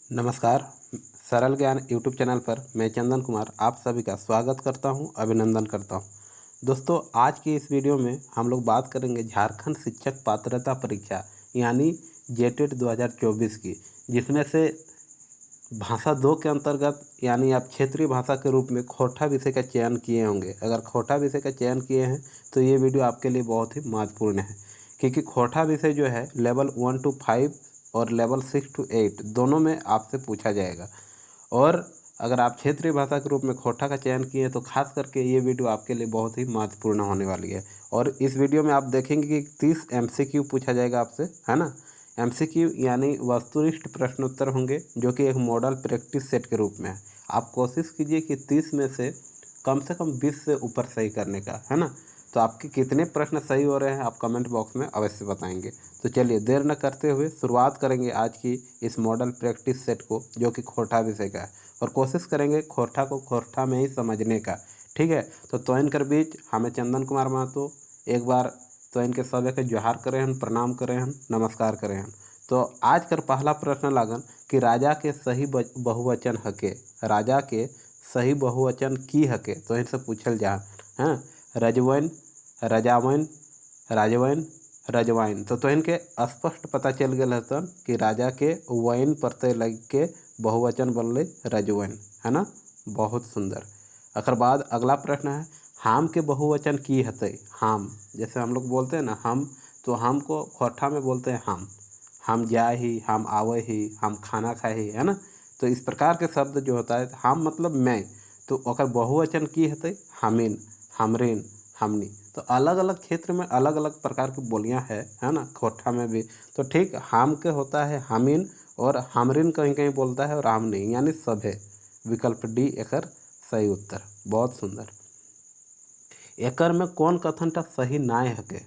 नमस्कार। सरल ज्ञान यूट्यूब चैनल पर मैं चंदन कुमार आप सभी का स्वागत करता हूं, अभिनंदन करता हूं। दोस्तों, आज की इस वीडियो में हम लोग बात करेंगे झारखंड शिक्षक पात्रता परीक्षा यानी जेटेट 2024 की, जिसमें से भाषा 2 के अंतर्गत यानी आप क्षेत्रीय भाषा के रूप में खोरठा विषय का चयन किए होंगे। अगर खोरठा विषय का चयन किए हैं तो ये वीडियो आपके लिए बहुत ही महत्वपूर्ण है, क्योंकि खोरठा विषय जो है लेवल 1 to 5 और लेवल 6 to 8 दोनों में आपसे पूछा जाएगा। और अगर आप क्षेत्रीय भाषा के रूप में खोरठा का चयन किए तो खास करके ये वीडियो आपके लिए बहुत ही महत्वपूर्ण होने वाली है। और इस वीडियो में आप देखेंगे कि 30 MCQ पूछा जाएगा आपसे, है ना। MCQ यानी वस्तुनिष्ठ प्रश्नोत्तर होंगे, जो कि एक मॉडल प्रैक्टिस सेट के रूप में है। आप कोशिश कीजिए कि 30 में से कम 20 से ऊपर सही करने का, है ना। तो आपके कितने प्रश्न सही हो रहे हैं आप कमेंट बॉक्स में अवश्य बताएंगे। तो चलिए देर न करते हुए शुरुआत करेंगे आज की इस मॉडल प्रैक्टिस सेट को, जो कि खोरठा विषय का है, और कोशिश करेंगे खोरठा को खोरठा में ही समझने का। ठीक है, तो तोइन कर बीच हमें चंदन कुमार महतो एक बार तो इनके सभी के जोहार करें हन, प्रणाम करें हन, नमस्कार करें हन। तो आज कर पहला प्रश्न लागन कि राजा के सही बहुवचन हके, राजा के सही बहुवचन की हके, तो इनसे पूछल जा हैं रजवन, रजावन, राजवन, रजवाइन। तो इनके स्पष्ट पता चल गया हतन कि राजा के वैन प्रत्यय लग के बहुवचन बनले रजवन, है ना। बहुत सुंदर। अकर बाद अगला प्रश्न है हाम के बहुवचन की हते। हाम जैसे हम लोग बोलते हैं ना हम, तो हम को खोरठा में बोलते हैं हम जाए ही, हम आवे ही, हम खाना खाए ही, है ना। तो इस प्रकार के शब्द जो होता है हम मतलब मैं, तो ओकर बहुवचन की हते हमीन, हमरीन, हमनी। तो अलग अलग क्षेत्र में अलग अलग प्रकार की बोलियां है ना, खोरठा में भी। तो ठीक हम के होता है हमीन, और हमरीन कहीं कहीं बोलता है और हमनी यानी सभे। विकल्प डी एकर सही उत्तर। बहुत सुंदर। एकर में कौन कथनटा सही नाय हके,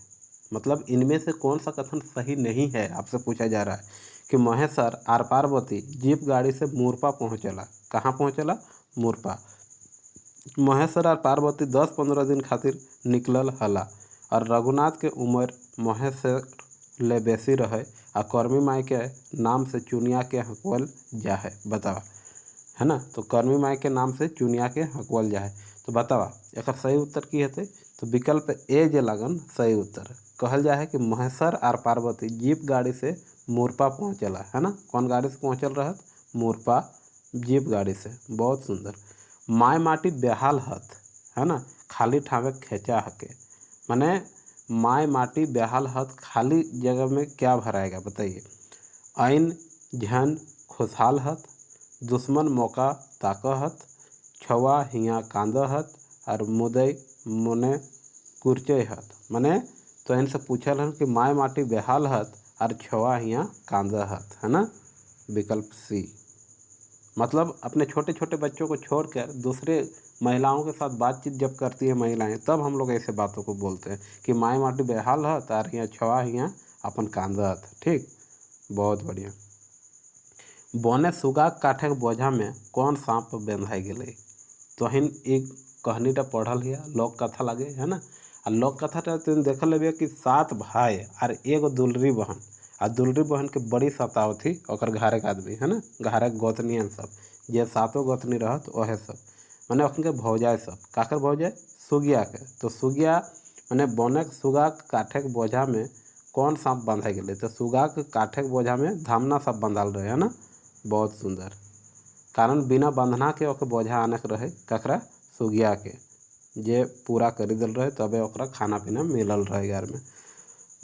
मतलब इनमें से कौन सा कथन सही नहीं है आपसे पूछा जा रहा है कि महेश्वर आर पार्वती जीप गाड़ी से मूरपा पहुँचला। कहाँ पहुँचला? मूरपा। महेश्वर और पार्वती 10-15 दिन खातिर निकलल हला, और रघुनाथ के उम्र महेश्वर ले बेसी रहे, आ कर्मी माई के नाम से चुनिया के हकवल जाए। बतावा, है ना। तो कर्मी माई के नाम से चुनिया के हकवल जाए। तो बतावा एक सही उत्तर की हेतु। तो विकल्प ए जे लगन सही उत्तर। कहल जाए कि महेश्वर और पार्वती जीप गाड़ी से मूरपा पहुँचला, है ना। कौन गाड़ी से पहुँचल रहत? मूरपा जीप गाड़ी से। बहुत सुंदर। माय माटी बेहाल हत, है ना, खाली ठावे खेचा हके। माने माय माटी बेहाल हत, खाली जगह में क्या भराएगा बताइए। आइन झन खुशहाल हत, दुश्मन मौका ताकहत, छवा हिया कांदहत, और मुदई मुने कुर्चयहत। मने तो इनसे पूछल हन कि माय माटी बेहाल हत और छवा हिया कांदहत, है ना। विकल्प सी। मतलब अपने छोटे छोटे बच्चों को छोड़कर दूसरे महिलाओं के साथ बातचीत जब करती है महिलाएं, तब हम लोग ऐसे बातों को बोलते हैं कि माय माटी बेहाल हत और हिया छवा हिया अपन कांदहत। ठीक, बहुत बढ़िया। बने सुगा काठे के बोझा में कौन सांप बेंधाई गेले। तो हिन एक कहानीटा पढ़ल है, लोक कथा लगे, है ना। आ लोक कथा तुम देखल लेबे कि 7 भाई और एगो दुलरी बहन, आ दुलरी बहन के बड़ी सताव थी ओकर घरे के आदमी, है ना, घरे के गोतनियन सब, जे 7 गोतनी रहत ओहे सब, माने अखन के भौजाए सब। काकर भौजाए? सुगिया के। तो सुगिया माने बने सुगा के काठे के बोझा में कौन सांप बंधा गेले। तो सुगा के काठे के बोझा में धामना सब बंधाल रहे, है ना। बहुत सुंदर। कारण बिना बंधना के ओके बोझा आने के रहे ककरा? सुगिया के, जे पूरा करी दिल रहे तबे ओकरा खाना पीना मिलल रहे घर में।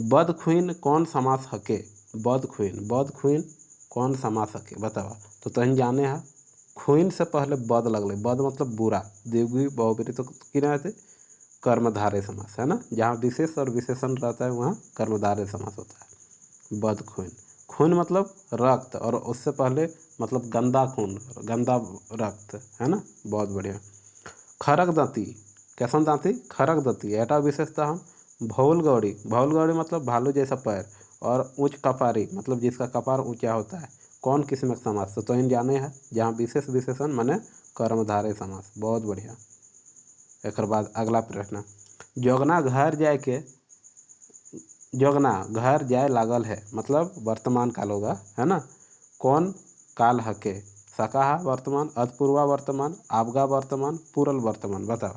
बदखुइन कौन समास हके। बदखुइन, बदखुइन कौन समास हके बतावा। तो तहन जाने है खुइन से पहले बद लगले। बद मतलब बुरा, द्विगुणी बहुब्रीहि, तो किना रहते? कर्मधारय समास, है ना। जहाँ विशेष और विशेषण रहता है वहाँ कर्मधारय समास होता है। बदखुइन, खून मतलब रक्त, और उससे पहले मतलब गंदा खून, गंदा रक्त, है ना। बहुत बढ़िया। खरक दांती, कैसन दांती? खरक दांती। एटा विशेषता हम भौलगौड़ी। भौलगौड़ी मतलब भालू जैसा पैर, और उच्च कपारी मतलब जिसका कपार ऊंचा होता है। कौन किस्म का समास? तो इन जाने हैं जहाँ विशेष विशेषण माने कर्मधारय समास। बहुत बढ़िया। एक बाद अगला प्रश्न। जोगना घर जाए के, जोगना घर जाए लागल है मतलब वर्तमान काल होगा, है ना। कौन काल हके। सकाहा वर्तमान, अधपूर्वा वर्तमान, आवगा वर्तमान, पूरल वर्तमान बताओ।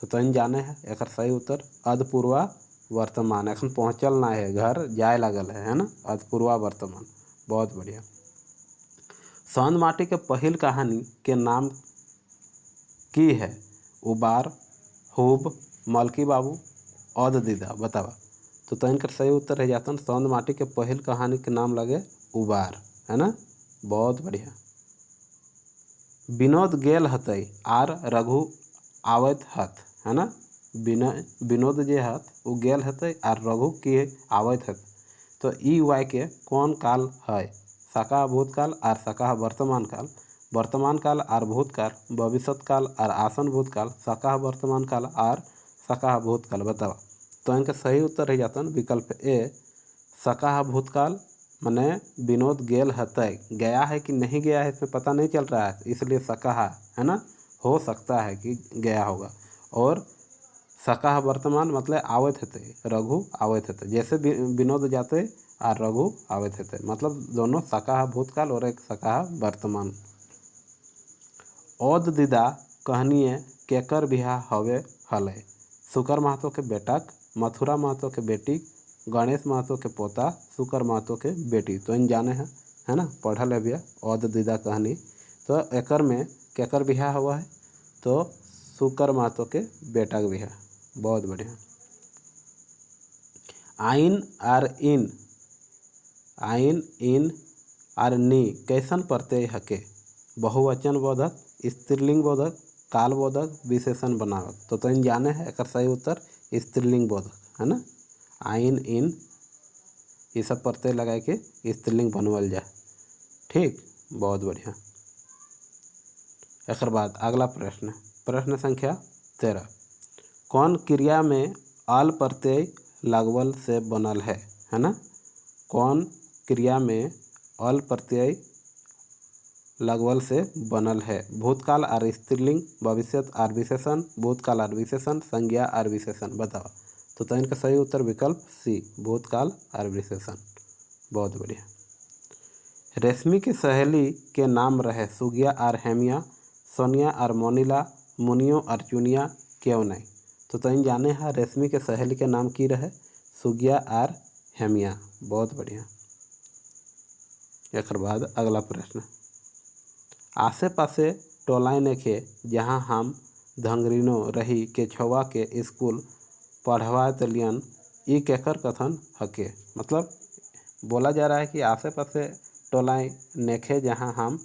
तो तुम जाने है एक सही उत्तर अधपूर्वा वर्तमान। एखन पहुँचल ना है, घर जाए लागल है ना, अधपूर्वा वर्तमान। बहुत बढ़िया। सौंद माटी के पहिल कहानी के नाम की है? उबार, खूब, मलकी बाबू, औद दीदा बतावा। तो इनका सही उत्तर है जातन सौंद माटी के पहिल कहानी के नाम लगे उबार, है ना। बहुत बढ़िया। विनोद गेल हतई आर रघु आवत हत, है ना। विनोद जे हत वो गेल हतई आर रघु के आवत हत। तो ई वाय के कौन काल है? सकाह भूतकाल आर सकाह वर्तमान काल, वर्तमान काल आर भूतकाल, भविष्यत काल आर आसन भूतकाल, सकाह वर्तमान काल आर सकाह भूतकाल बतावा। तो इनका सही उत्तर है जाता विकल्प ए सकाह भूतकाल। मैंने विनोद गेल हतई, गया है कि नहीं गया है इसमें पता नहीं चल रहा है, इसलिए सकाहा, है ना, हो सकता है कि गया होगा। और सकाह वर्तमान मतलब आवत हते, रघु आवत हते, जैसे विनोद जाते और रघु आवत हते, मतलब दोनों सकाह भूतकाल और एक सकाह वर्तमान। औद दीदा कहनिए केकर बिहा हवे हले? सुकर महतो के बेटक, मथुरा महतो के बेटी, गणेश महतो के पोता, सुकर महतो के बेटी। तो इन जाने हैं, है ना, पढ़ल है भैया औद दीदा कहानी। तो एकर में केकर बिहा हुआ है? तो सुकर महतो के बेटा के बिहा। बहुत बढ़िया। आइन आर इन, आइन इन आर नी कैसन प्रत्यय हके? बहुवचन बोधक, स्त्रीलिंग बोधक, काल बोधक, विशेषण बनावक। तो इन जाने हैं एक सही उत्तर स्त्रीलिंग बोधक, है ना। आइन इन ये सब प्रत्यय लगा के स्त्रीलिंग बनवल जाए। ठीक, बहुत बढ़िया। एक बाद अगला प्रश्न, प्रश्न संख्या 13। कौन क्रिया में अल प्रत्यय लगवल से बनल है ना। कौन क्रिया में अल प्रत्यय लगवल से बनल है? भूतकाल आर स्त्रीलिंग, भविष्यत आर विशेषण, भूतकाल आर विशेषण, संज्ञा आर विशेषण बताओ। तो इनका सही उत्तर विकल्प सी भूतकाल आर विशेषण। बहुत बढ़िया। रेशमी के सहेली के नाम रहे सुगिया आर हेमिया, सोनिया आर मोनिला, मुनियो और चुनिया, क्यों नहीं? तो इन जाने हैं रेशमी के सहेली के नाम की रहे सुगिया आर हेमिया। बहुत बढ़िया। एक बाद अगला प्रश्न, आसे पासे टोलाय नेखे जहाँ हम धंगरीनो रही के छवा के स्कूल पढ़वा तलियन, ई केकर कथन हके? मतलब बोला जा रहा है कि आसे पासे टोलाय नेखे जहाँ हम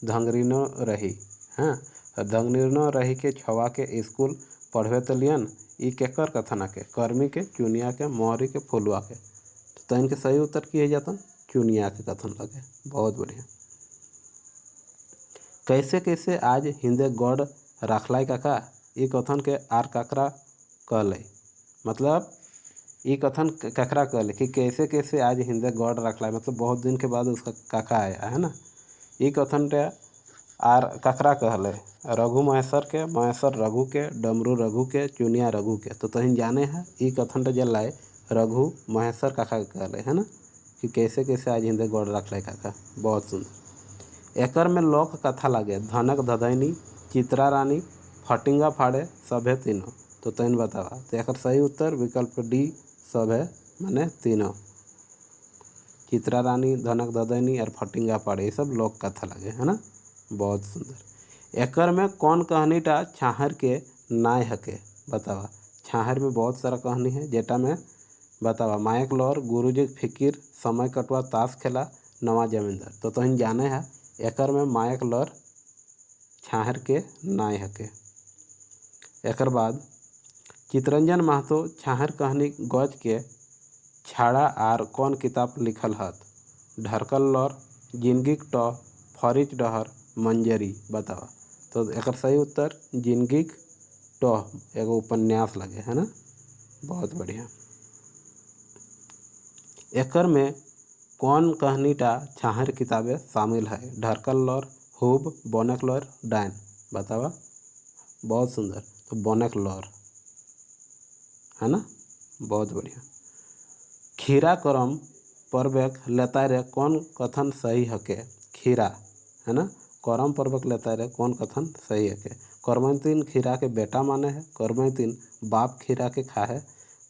धंगरीनो रही, हाँ, धंगरीनो रही के छवा के स्कूल पढ़वे तलियन, ई केकर कथन हके? कर्मी के, चुनिया के, मोहरी के, फुलवा के। तो इनके सही उत्तर किए जाता चुनिया के कथन लगे। बहुत बढ़िया। कैसे कैसे आज हिंदे गौड़ रखलाई काका, ई कथन के आर काकरा कहले? मतलब ये कथन ककरा कहले कि कैसे कैसे आज हिंदे गौड़ रखलाई, मतलब बहुत दिन के बाद उसका काका आया, है ना। ये कथन रे आर ककरा कहले? रघु महेश्वर के, महेश्वर रघु के, डमरू रघु के, चुनिया रघु के। तो तुम जाने हैं ये कथन रे जलाए रघु महेश्वर काका कहले, है ना, कि कैसे कैसे आज हिंदे गौड़ रखलाई काका। बहुत सुंदर। एकर में लोक कथा लगे धनक धदैनी, चित्रा रानी, फटिंगा फाड़े, सभे तीनों। तो तीन बतावा। तो एक सही उत्तर विकल्प डी सभे माने तीनों। चित्रा रानी, धनक धदैनी और फटिंगा फाड़े ये सब लोक कथा लगे, है ना। बहुत सुंदर। एकर में कौन कहानी टा छाहर के नाय हके? बतावा। छाहर में बहुत सारा कहानी है जेटा में बतावा मायक लौर, गुरुजी फिकिर, समय कटवा, ताश खेला, नवा जमींदार। तो तुम जाने है एकर में मायक लौर छाहर के नाय हके। एकर बाद चितरंजन महतो छाहर कहानी गज के छाड़ा आर कौन किताब लिखल हत? ढरकल लौर, जिंदगी टॉ, फरिच डहर, मंजरी बतावा। तो एकर सही उत्तर जिंदगी टॉ एगो उपन्यास लगे, है ना। बहुत बढ़िया। एकर में कौन कहानी टा छाहर किताबें शामिल है? ढरकल लौर, हुब, बोनक लौर, डायन बतावा। बहुत सुंदर। तो बोनक लौर, है ना। बहुत बढ़िया। खीरा करम परबेक लेताय रे कौन कथन सही हके? खीरा है ना। करम पर्वक लेता रहे कौन कथन सही है के। करमैतीन खीरा के बेटा माने है, करमैतीन बाप खीरा के खा है,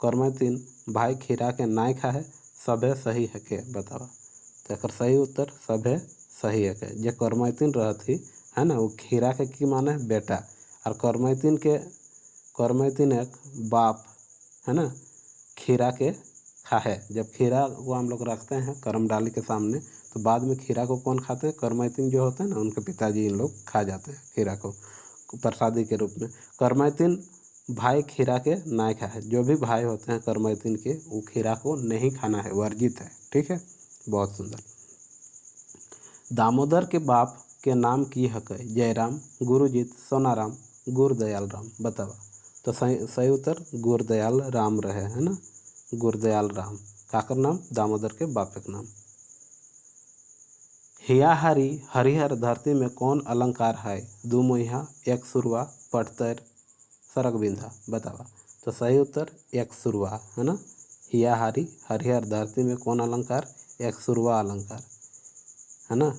करमैतीन भाई खीरा के नाय खा है, सभे सही है के बतावा। तो एकर सही उत्तर सभे सही है के। जे करमैतीन रहत ही है ना वो खीरा के की माने है बेटा, और करमैतीन एक बाप है ना खीरा के खा है। जब खीरा को हम लोग रखते हैं करम डाली के सामने तो बाद में खीरा को कौन खाते हैं, करमैतीन जो होते हैं ना उनके पिताजी इन लोग खा जाते हैं खीरा को प्रसादी के रूप में। करमैतीन भाई खीरा के नाय खा है, जो भी भाई होते हैं करमैतीन के वो खीरा को नहीं खाना है, वर्जित है। ठीक है, बहुत सुंदर। दामोदर के बाप के नाम की हक है, जयराम, गुरुजीत, सोनाराम, गुरदयाल राम बतावा। तो सही उत्तर गुरदयाल राम रहे है ना, गुरदयाल राम। काकर नाम, दामोदर के बाप के नाम। हियाहारी हरिहर धरती में कौन अलंकार है, दू मुहिया, एक सुरवा, पटतर, सरक बिंधा बतावा। तो सही उत्तर एक सुरवा है ना। हियाहारी हरिहर धरती में कौन अलंकार, एक सुरवा अलंकार है ना।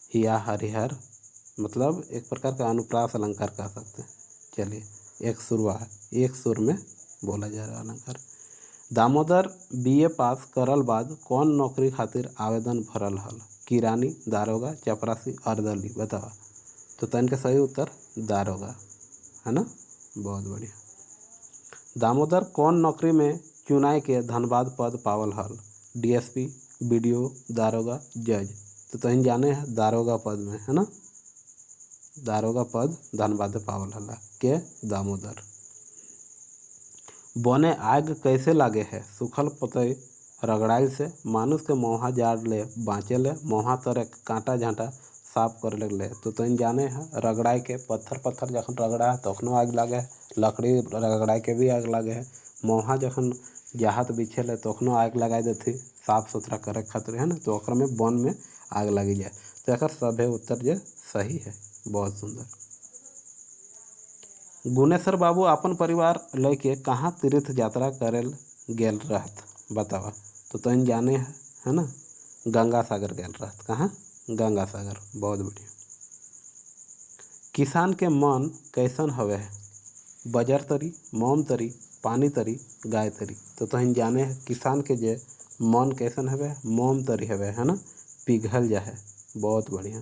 हिया हरिहर मतलब एक प्रकार का अनुप्रास अलंकार कह सकते हैं। चलिए एक सुरवा है, एक सुर में बोला जा रहा अलंकार। दामोदर बीए पास करल बाद कौन नौकरी खातिर आवेदन भरल हल, किरानी, दारोगा, चपरासी, अर्दली बतावा। तो तन के सही उत्तर दारोगा है ना, बहुत बढ़िया। दामोदर कौन नौकरी में चुनाई के धनबाद पद पावल हल, डीएसपी, बीडीओ, दारोगा, जज। तो तहन जाने हैं दारोगा पद में है ना, दारोगा पद धनबाद पावल हला के दामोदर। बने आग कैसे लागे है, सुखल पतई रगड़ाइल से, मानुष के मोहा जाड़ ले बाँचे ले, मोहा तरे कांटा झाँटा साफ कर ले। तो तन जाने है रगड़ाई के पत्थर जखन रगड़ा है तखनो आग लागे है, लकड़ी रगड़ाई के भी आग लागे है, मोहा जखन जाहत बिछे ले तखनो आग लगा देती साफ सुथरा करे खातिर है ना। तो ओकर में वन में आग लगी जाए। तो एकर सभे उत्तर जो सही है, बहुत सुंदर। गुनेश्वर बाबू अपन परिवार लेके कहाँ तीर्थ यात्रा करेल गेल रहत बतावा। तो तन जाने है ना गंगा सागर गेल रहत, कहाँ, गंगा सागर, बहुत बढ़िया। किसान के मन कैसन हवे है, बजर तरी, मोम तरी, पानी तरी, गाय तरी। तो तहन जाने है किसान के जे मन कैसन हवे, मोम तरी हवे है ना, पिघल जा है, बहुत बढ़िया।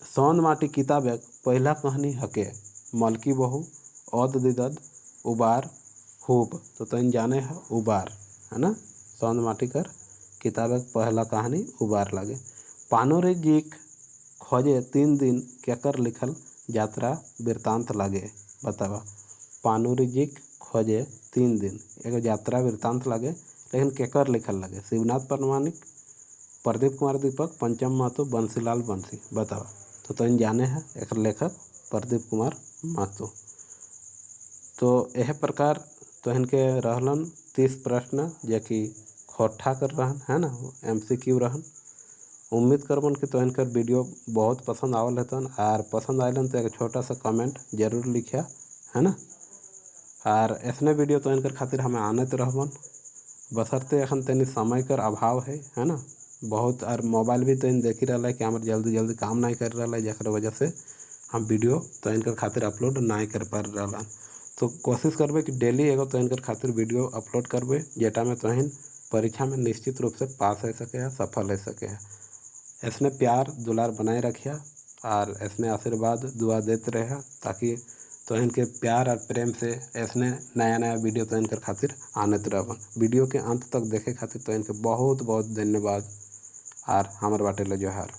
सौंद माटी किताब पहला कहानी हके, मलकी बहू, औद दिदद, उबार, हुब। तो तन जाने है उबार है ना, सौंद माटी कर किताब पहला कहानी उबार लगे। पानोरे जीक खोजे 3 दिन केकर लिखल यात्रा वृत्तांत लगे बतावा। पानोरी जीक खोजे 3 दिन एगो यात्रा वृत्तांत लगे, लेकिन केकर लिखल लगे, शिवनाथ प्रामाणिक, प्रदीप कुमार दीपक, पंचम महतो, बंसीलाल बंसी बतावा। तो तन जाने है एक लेखक प्रदीप कुमार महतो। तो यह प्रकार तहन के रहलन 30 प्रश्न जे कि खोट्ठा कर रहन है ना, MCQ रहन। उम्मीद करबन कि तहन कर वीडियो बहुत पसंद आवल हेतन, और पसंद आलन तो एक छोटा सा कमेंट जरूर लिखिया है ना। और ऐसने वीडियो तहन कर खातिर हमें आनत रहबन, बसरते एखन तनी समय कर अभाव है ना बहुत, और मोबाइल भी तहन देखी रहा है कि हमारे जल्दी काम नहीं कर रहा है, जकर वजह से हम वीडियो तहन कर खातिर अपलोड नहीं कर पा रहा। तो कोशिश करबे कि डेली एगो तहन कर खातिर वीडियो अपलोड करबे, जेटा में तहन परीक्षा में निश्चित रूप से पास हो सके है, सफल हो सके है। ऐसने प्यार दुलार बनाए रखिया और ऐसने आशीर्वाद दुआ देते रहे, ताकि तो इनके प्यार और प्रेम से ऐसने नया वीडियो तो इनकर खातिर आनत रहन। वीडियो के अंत तक देखे खातिर तो इनके बहुत बहुत धन्यवाद और हमारे बाटे लो जोहार।